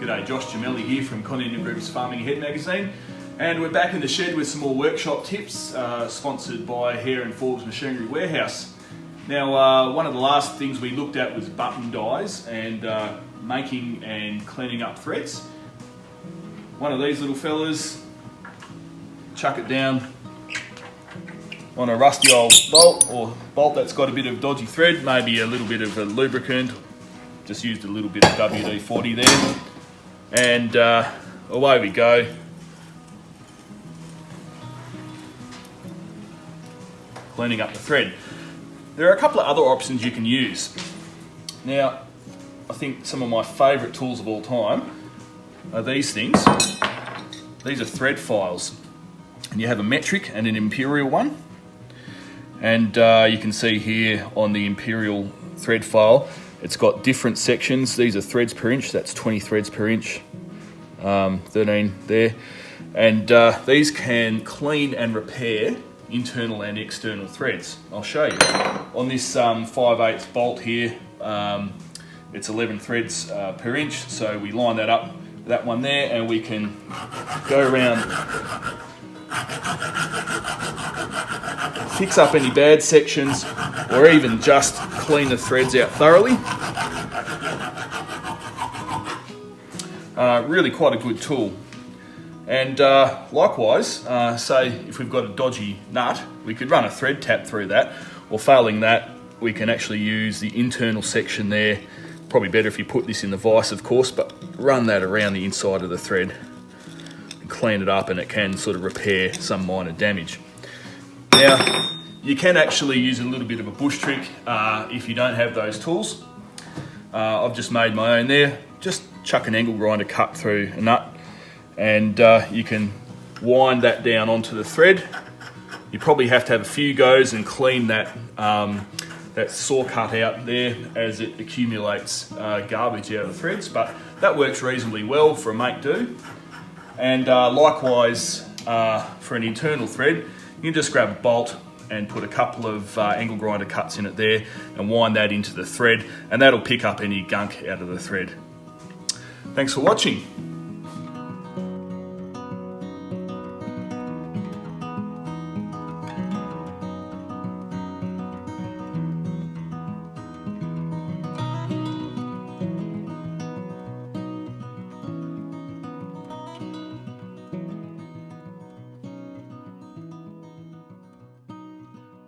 G'day, Josh Gemelli here from Kondinin Group's Farming Ahead magazine, and we're back in the shed with some more workshop tips, sponsored by Hare and Forbes Machineryhouse. Now, one of the last things we looked at was button dies and making and cleaning up threads. One of these little fellas, chuck it down on a rusty old bolt or bolt that's got a bit of dodgy thread, maybe a little bit of a lubricant. Just used a little bit of WD-40 there, and away we go. Cleaning up the thread. There are a couple of other options you can use. Now, I think some of my favourite tools of all time are these things. These are thread files, and you have a metric and an imperial one. And you can see here on the imperial thread file, it's got different sections. These are threads per inch, that's 20 threads per inch, 13 there. And these can clean and repair internal and external threads. I'll show you. On this 5/8 bolt here, it's 11 threads per inch, so we line that up, that one there, and we can go around, fix up any bad sections, or even just clean the threads out thoroughly. Really quite a good tool. And likewise, say if we've got a dodgy nut, we could run a thread tap through that, or failing that, we can actually use the internal section there. Probably better if you put this in the vise, of course, but run that around the inside of the thread and clean it up, and it can sort of repair some minor damage. Now, you can actually use a little bit of a bush trick if you don't have those tools. I've just made my own there. Just chuck an angle grinder cut through a nut, and you can wind that down onto the thread. You probably have to have a few goes and clean that that saw cut out there as it accumulates garbage out of the threads, but that works reasonably well for a make do. And likewise for an internal thread, you can just grab a bolt and put a couple of angle grinder cuts in it there and wind that into the thread, and that'll pick up any gunk out of the thread. Thanks for watching.